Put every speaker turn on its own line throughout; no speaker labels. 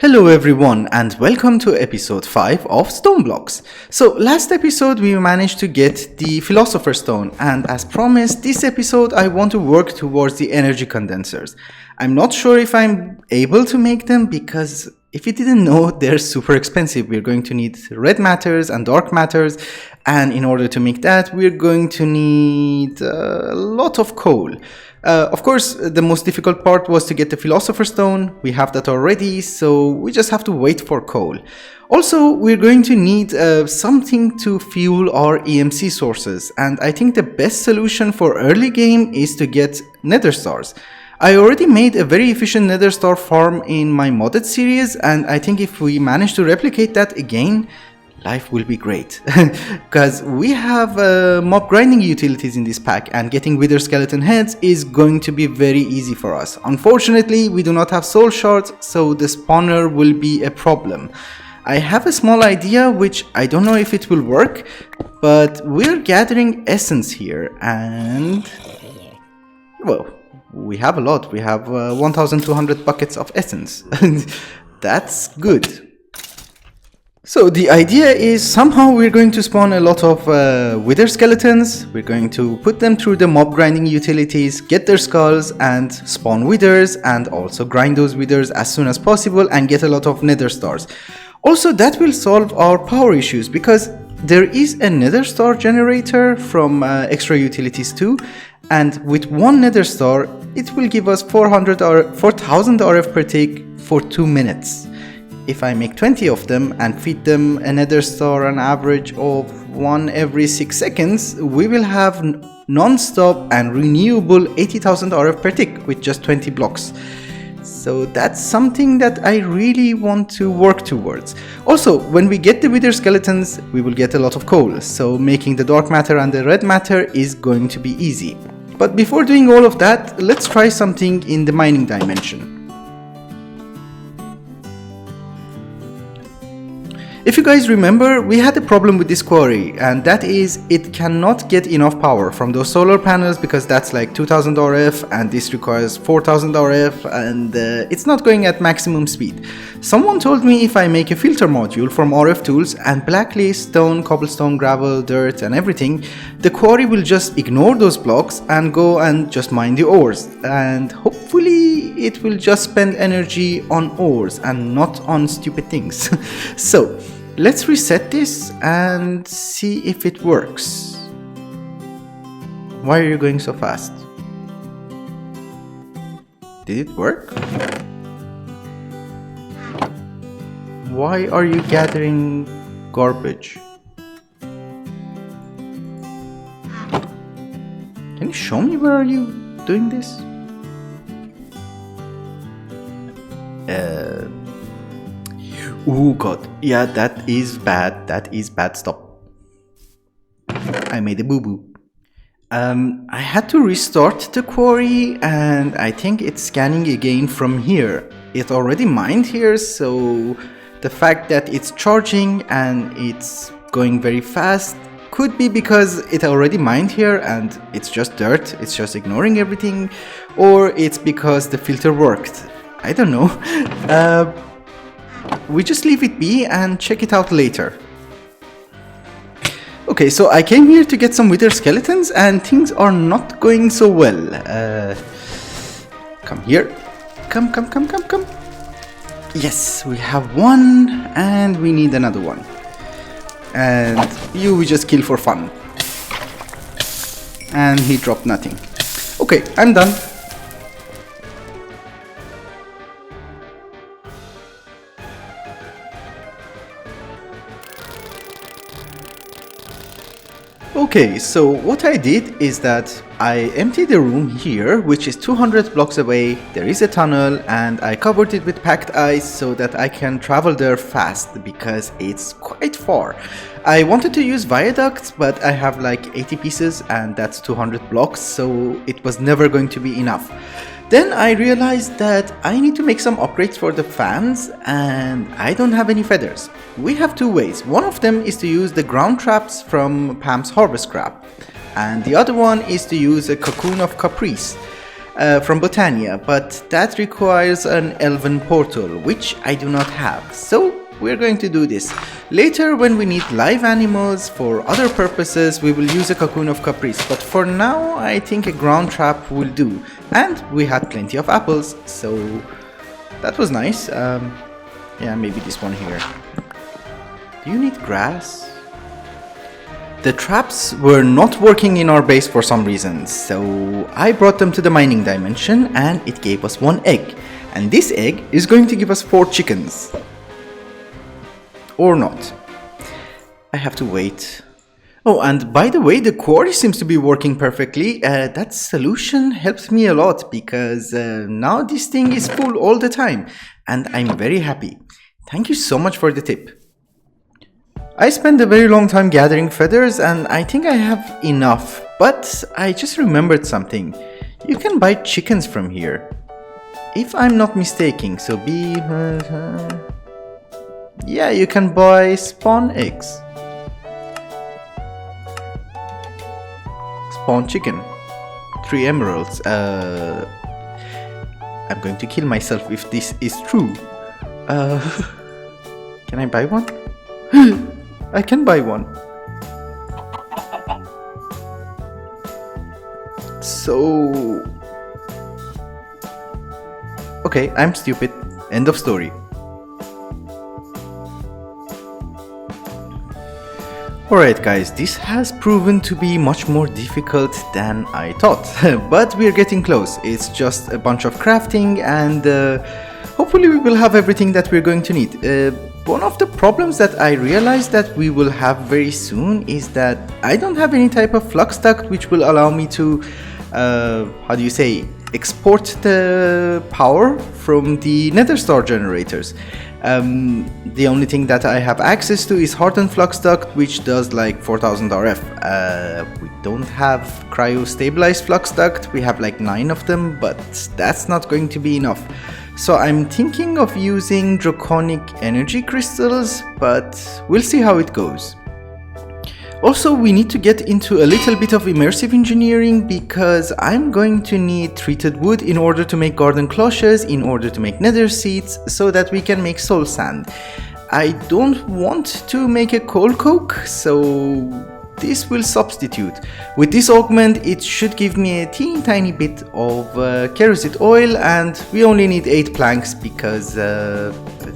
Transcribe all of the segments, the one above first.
Hello everyone and welcome to episode 5 of StoneBlocks. So last episode we managed to get the Philosopher's Stone, and as promised this episode I want to work towards the energy condensers. I'm not sure if I'm able to make them because if you didn't know, they're super expensive. We're going to need red matters and dark matters, and in order to make that we're going to need a lot of coal. Of course, the most difficult part was to get the Philosopher's Stone. We have that already, so we just have to wait for coal. Also, we're going to need something to fuel our EMC sources, and I think the best solution for early game is to get nether stars. I already made a very efficient nether star farm in my modded series, and I think if we manage to replicate that again, life will be great. Because we have mob grinding utilities in this pack, and getting wither skeleton heads is going to be very easy for us. Unfortunately, we do not have soul shards, so the spawner will be a problem. I have a small idea which I don't know if it will work, but we're gathering essence here, and well, we have a lot. We have 1200 buckets of essence. That's good. So the idea is somehow we're going to spawn a lot of wither skeletons. We're going to put them through the mob grinding utilities, get their skulls and spawn withers, and also grind those withers as soon as possible and get a lot of nether stars. Also, that will solve our power issues because there is a nether star generator from extra utilities too, and with one nether star it will give us 4000 RF per tick for 2 minutes. If I make 20 of them and feed them a nether star an average of 1 every 6 seconds, we will have non-stop and renewable 80,000 RF per tick with just 20 blocks. So that's something that I really want to work towards. Also, when we get the wither skeletons, we will get a lot of coal, so making the dark matter and the red matter is going to be easy. But before doing all of that, let's try something in the mining dimension. If you guys remember, we had a problem with this quarry, and that is it cannot get enough power from those solar panels because that's like 2000 RF and this requires 4000 RF, and it's not going at maximum speed. Someone told me if I make a filter module from RF tools and blacklist stone, cobblestone, gravel, dirt and everything, the quarry will just ignore those blocks and go and just mine the ores, and hopefully it will just spend energy on ores and not on stupid things. So let's reset this and see if it works. Why are you going so fast? Did it work? Why are you gathering garbage? Can you show me where are you doing this? Oh god, yeah, that is bad, stop. I made a boo-boo. I had to restart the quarry, and I think it's scanning again from here. It already mined here, so the fact that it's charging and it's going very fast could be because it already mined here and it's just dirt, it's just ignoring everything, or it's because the filter worked. I don't know. We just leave it be and check it out later. Okay, so I came here to get some wither skeletons and things are not going so well. Come here. Come. Yes, we have one and we need another one. And you we just kill for fun. And he dropped nothing. Okay, I'm done. Okay, so what I did is that I emptied a room here, which is 200 blocks away. There is a tunnel and I covered it with packed ice so that I can travel there fast because it's quite far. I wanted to use viaducts, but I have like 80 pieces and that's 200 blocks, so it was never going to be enough. Then I realized that I need to make some upgrades for the fans and I don't have any feathers. We have two ways. One of them is to use the ground traps from Pam's harvest scrap, and the other one is to use a cocoon of caprice. from Botania, but that requires an elven portal, which I do not have. So we're going to do this. Later, when we need live animals for other purposes, we will use a cocoon of caprice, but for now I think a ground trap will do. And we had plenty of apples, so that was nice. Yeah, maybe this one here. Do you need grass? The traps were not working in our base for some reason, so I brought them to the mining dimension and it gave us 1 egg. And this egg is going to give us 4 chickens. Or not. I have to wait. Oh, and by the way, the quarry seems to be working perfectly. That solution helped me a lot because now this thing is full all the time. And I'm very happy. Thank you so much for the tip. I spent a very long time gathering feathers and I think I have enough. But I just remembered something. You can buy chickens from here. If I'm not mistaken, so yeah, you can buy spawn eggs. Spawn chicken. 3 emeralds. I'm going to kill myself if this is true. Can I buy one? I can buy one. So... okay, I'm stupid. End of story. Alright guys, this has proven to be much more difficult than I thought, but we're getting close. It's just a bunch of crafting and hopefully we will have everything that we're going to need. One of the problems that I realized that we will have very soon is that I don't have any type of flux duct which will allow me to, how do you say, export the power from the nether star generators. The only thing that I have access to is hardened flux duct, which does like 4000 RF. We don't have cryo stabilized flux duct, we have like 9 of them, but that's not going to be enough. So I'm thinking of using draconic energy crystals, but we'll see how it goes. Also, we need to get into a little bit of immersive engineering because I'm going to need treated wood in order to make garden cloches, in order to make nether seeds, so that we can make soul sand. I don't want to make a coal coke, so this will substitute. With this augment, it should give me a teeny tiny bit of kerosene oil, and we only need 8 planks because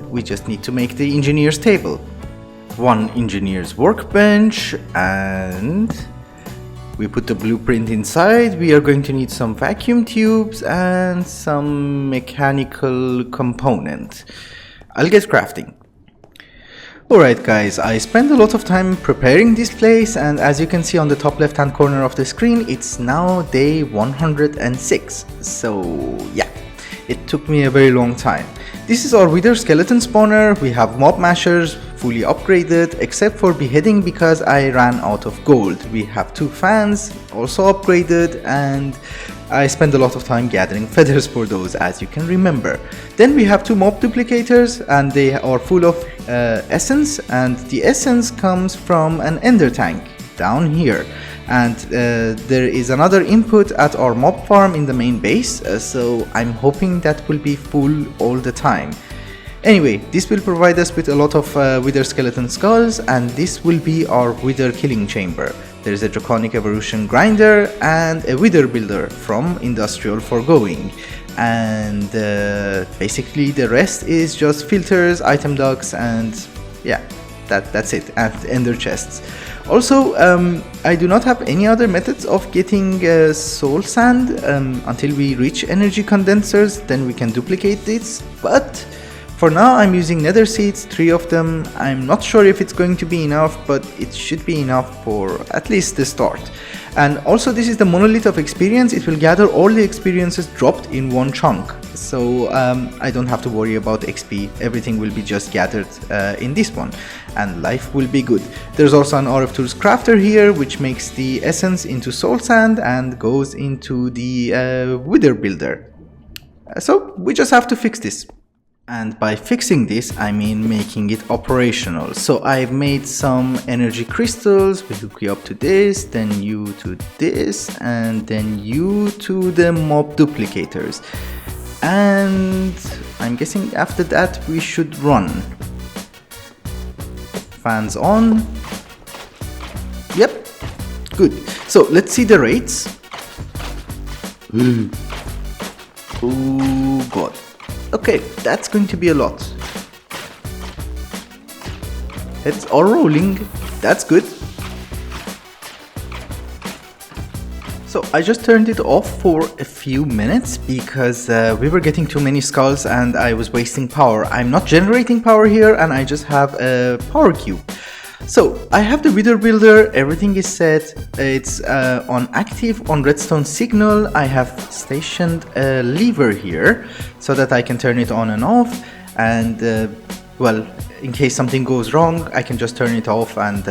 we just need to make the engineer's table. 1 engineer's workbench, and we put the blueprint inside. We are going to need some vacuum tubes and some mechanical component. I'll get crafting. Alright guys, I spent a lot of time preparing this place, and as you can see on the top left hand corner of the screen, it's now day 106. So yeah, it took me a very long time. This is our wither skeleton spawner. We have mob mashers fully upgraded except for beheading because I ran out of gold. We have 2 fans also upgraded, and I spent a lot of time gathering feathers for those, as you can remember. Then we have 2 mob duplicators, and they are full of essence, and the essence comes from an ender tank down here. And there is another input at our mob farm in the main base, so I'm hoping that will be full all the time. Anyway, this will provide us with a lot of wither skeleton skulls, and this will be our wither killing chamber. There is a draconic evolution grinder and a wither builder from industrial foregoing, and basically the rest is just filters, item ducts, and yeah, that's it, and ender chests. Also, I do not have any other methods of getting soul sand until we reach energy condensers. Then we can duplicate this, but for now I'm using nether seeds, 3 of them. I'm not sure if it's going to be enough, but it should be enough for at least the start. And also, this is the monolith of experience. It will gather all the experiences dropped in one chunk, so I don't have to worry about XP. Everything will be just gathered in this one, and life will be good. There's also an RF Tools crafter here, which makes the essence into soul sand and goes into the wither builder. So we just have to fix this. And by fixing this, I mean making it operational. So I've made some energy crystals. We hook you up to this, then you to this, and then you to the mob duplicators. And I'm guessing after that we should run. Fans on. Yep, good. So let's see the rates. Oh god. Okay, that's going to be a lot. It's all rolling. That's good. So I just turned it off for a few minutes because we were getting too many skulls and I was wasting power. I'm not generating power here and I just have a power cube. So I have the wither builder, everything is set, it's on active on redstone signal. I have stationed a lever here so that I can turn it on and off, and well, in case something goes wrong I can just turn it off and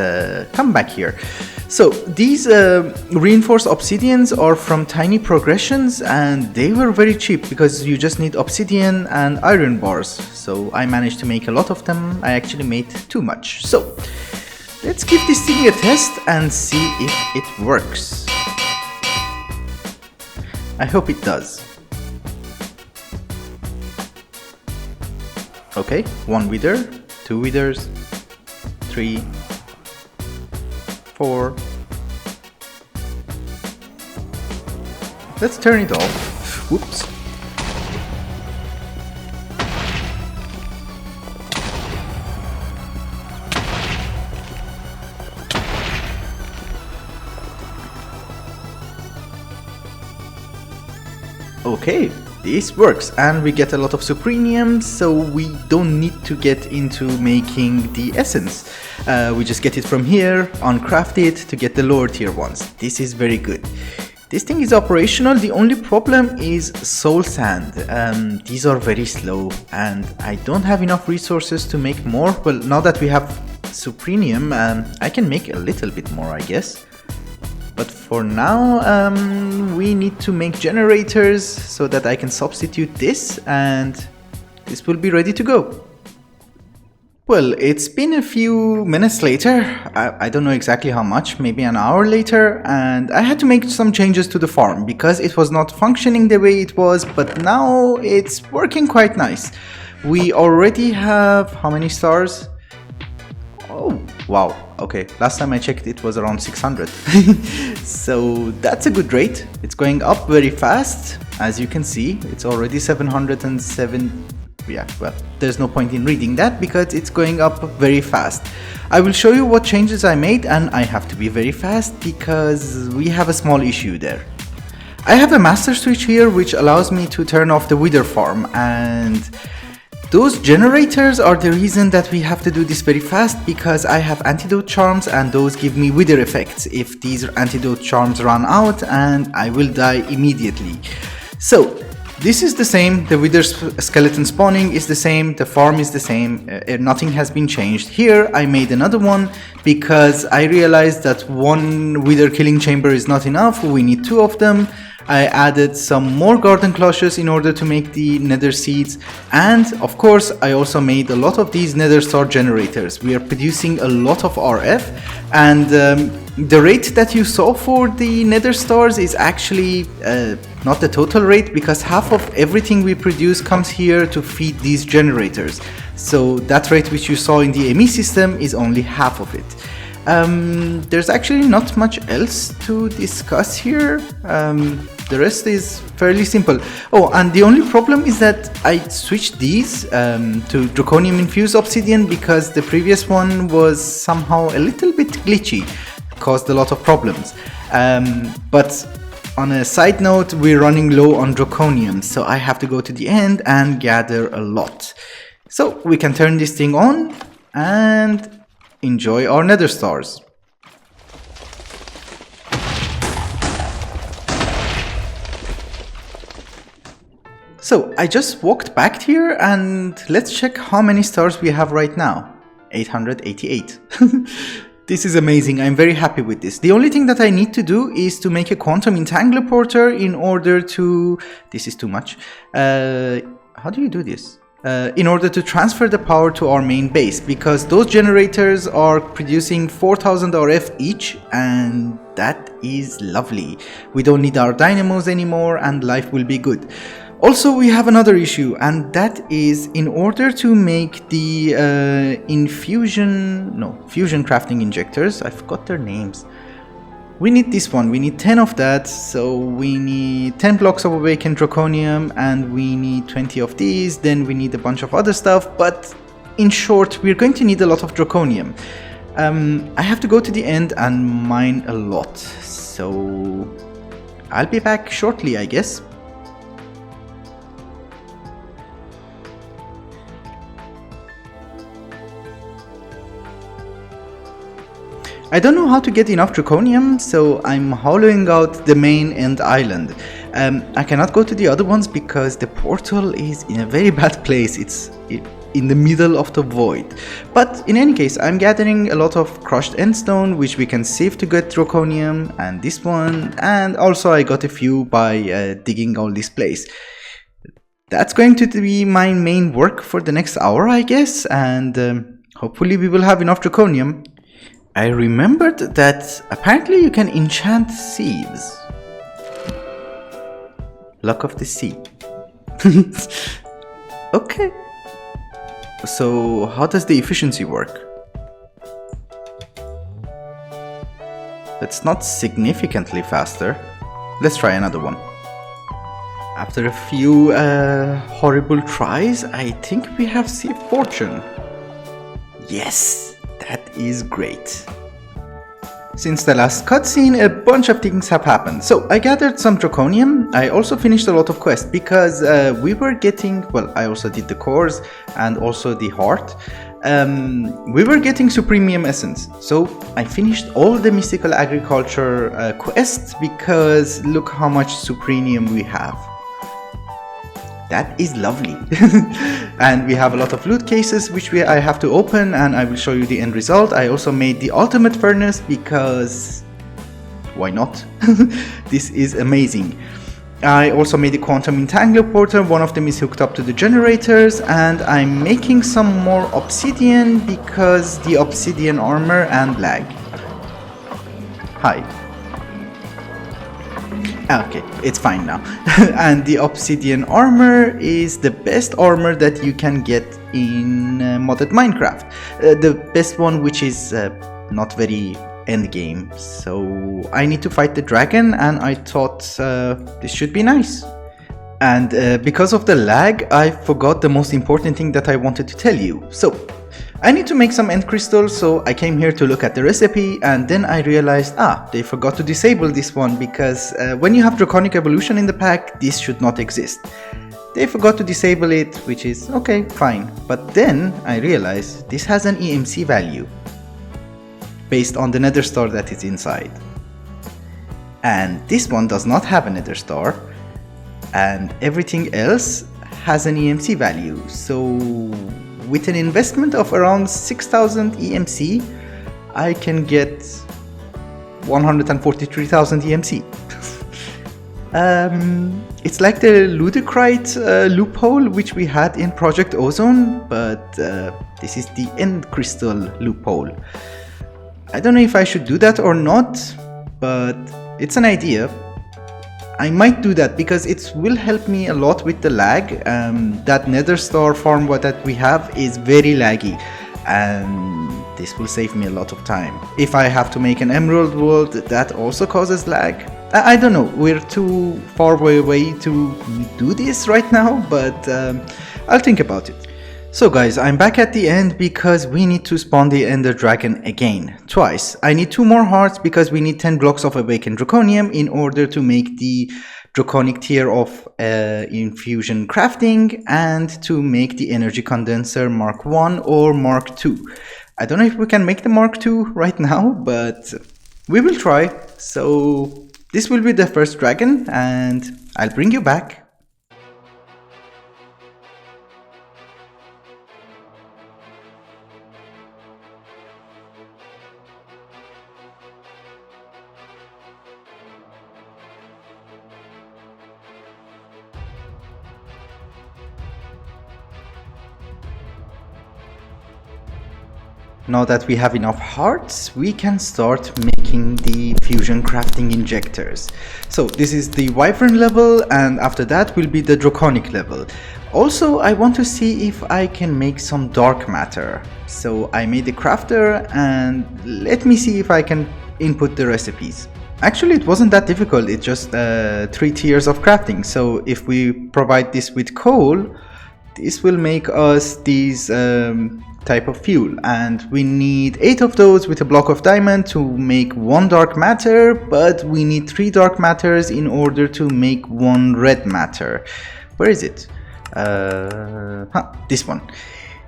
come back here. So these reinforced obsidians are from Tiny Progressions and they were very cheap because you just need obsidian and iron bars. So I managed to make a lot of them. I actually made too much. So let's give this thing a test and see if it works. I hope it does. Okay, 1 wither, 2 withers, 3, 4. Let's turn it off. Whoops. Okay, this works and we get a lot of suprenium, so we don't need to get into making the essence. We just get it from here, uncraft it to get the lower tier ones. This is very good. This thing is operational. The only problem is soul sand. These are very slow and I don't have enough resources to make more. Well, now that we have suprenium, I can make a little bit more, I guess. But for now, we need to make generators so that I can substitute this and this will be ready to go. Well, it's been a few minutes later, I don't know exactly how much, maybe an hour later, and I had to make some changes to the farm because it was not functioning the way it was, but now it's working quite nice. We already have how many stars? Oh, wow. Okay, last time I checked it was around 600. So that's a good rate. It's going up very fast. As you can see, it's already 707. Yeah, well, there's no point in reading that because it's going up very fast. I will show you what changes I made, and I have to be very fast because we have a small issue there. I have a master switch here which allows me to turn off the wither farm, and those generators are the reason that we have to do this very fast because I have antidote charms and those give me wither effects if these antidote charms run out, and I will die immediately. So this is the same, the wither skeleton spawning is the same, the farm is the same, nothing has been changed. Here I made another one because I realized that one wither killing chamber is not enough, we need 2 of them. I added some more garden cloches in order to make the nether seeds, and of course I also made a lot of these nether star generators. We are producing a lot of RF, and the rate that you saw for the nether stars is actually not the total rate because half of everything we produce comes here to feed these generators. So that rate which you saw in the ME system is only half of it. There's actually not much else to discuss here. The rest is fairly simple. Oh, and the only problem is that I switched these to draconium infused obsidian because the previous one was somehow a little bit glitchy, caused a lot of problems. But on a side note, we're running low on draconium, so I have to go to the end and gather a lot. So we can turn this thing on and enjoy our nether stars. So I just walked back here and let's check how many stars we have right now. 888. This is amazing. I'm very happy with this. The only thing that I need to do is to make a quantum entangler porter in order to... This is too much. How do you do this? in order to transfer the power to our main base, because those generators are producing 4000 RF each, and that is lovely. We don't need our dynamos anymore and life will be good. Also, we have another issue, and that is in order to make the fusion crafting injectors, I forgot their names. We need this one, we need 10 of that, so we need 10 blocks of awakened draconium and we need 20 of these, then we need a bunch of other stuff, but in short, we're going to need a lot of draconium. I have to go to the end and mine a lot, so I'll be back shortly, I guess. I don't know how to get enough draconium, so I'm hollowing out the main end island. I cannot go to the other ones because the portal is in a very bad place. It's in the middle of the void. But in any case, I'm gathering a lot of crushed endstone, which we can save to get draconium, and this one, and also I got a few by digging all this place. That's going to be my main work for the next hour, I guess, and hopefully we will have enough draconium. I remembered that apparently you can enchant sieves. Luck of the sea. Okay. So how does the efficiency work? It's not significantly faster. Let's try another one. After a few horrible tries, I think we have saved fortune. Yes! That is great. Since the last cutscene, a bunch of things have happened. So I gathered some draconium. I also finished a lot of quests because we were getting, well, I also did the cores and also the heart. We were getting supremium essence. So I finished all the mystical agriculture quests because look how much supremium we have. That is lovely. And we have a lot of loot cases which I have to open, and I will show you the end result. I also made the ultimate furnace because why not? This is amazing. I also made the quantum entangler portal. One of them is hooked up to the generators, and I'm making some more obsidian because the obsidian armor and lag. Hi. Okay, it's fine now. And the obsidian armor is the best armor that you can get in modded Minecraft. The best one, which is not very endgame. So I need to fight the dragon, and I thought this should be nice. And because of the lag, I forgot the most important thing that I wanted to tell you. So I need to make some end crystals, so I came here to look at the recipe, and then I realized, they forgot to disable this one because when you have Draconic Evolution in the pack, this should not exist. They forgot to disable it, which is okay, fine. But then I realized this has an EMC value based on the Nether Star that is inside. And this one does not have a Nether Star, and everything else has an EMC value. So with an investment of around 6000 EMC, I can get 143,000 EMC. It's like the Ludicrite loophole which we had in Project Ozone, but this is the end crystal loophole. I don't know if I should do that or not, but it's an idea. I might do that because it will help me a lot with the lag. That Nether Star farm that we have is very laggy, and this will save me a lot of time. If I have to make an emerald world, that also causes lag. I don't know, we're too far away to do this right now, but I'll think about it. So guys, I'm back at the end because we need to spawn the Ender Dragon again, twice. I need 2 more hearts because we need 10 blocks of awakened draconium in order to make the draconic tier of infusion crafting and to make the energy condenser Mark 1 or Mark 2. I don't know if we can make the Mark 2 right now, but we will try. So this will be the first dragon, and I'll bring you back. Now that we have enough hearts, we can start making the fusion crafting injectors. So this is the Wyvern level, and after that will be the Draconic level. Also, I want to see if I can make some dark matter. So I made the crafter, and let me see if I can input the recipes. Actually, it wasn't that difficult, it's just 3 tiers of crafting. So if we provide this with coal, this will make us these type of fuel, and we need 8 of those with a block of diamond to make 1 dark matter, but we need 3 dark matters in order to make 1 red matter. Where is it? This one.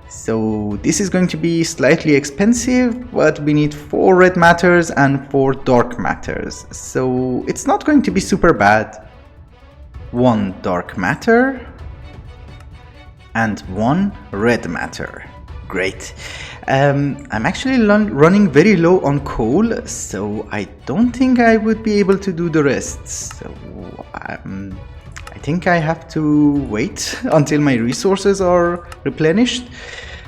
So this is going to be slightly expensive, but we need 4 red matters and 4 dark matters, so it's not going to be super bad. 1 dark matter and 1 red matter. Great. I'm actually running very low on coal, so I don't think I would be able to do the rest. So I think I have to wait until my resources are replenished.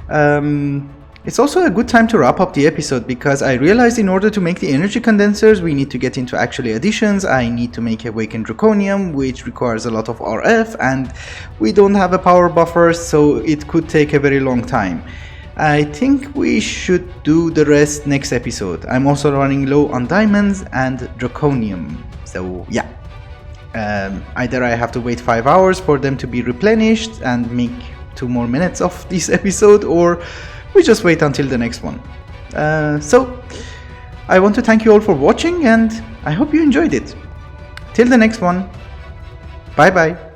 It's also a good time to wrap up the episode, because I realized in order to make the energy condensers we need to get into actually additions. I need to make Awakened Draconium, which requires a lot of RF, and we don't have a power buffer, so it could take a very long time. I think we should do the rest next episode. I'm also running low on diamonds and Draconium, so yeah. Either I have to wait 5 hours for them to be replenished and make 2 more minutes of this episode, or we just wait until the next one. So I want to thank you all for watching, and I hope you enjoyed it. Till the next one, bye bye.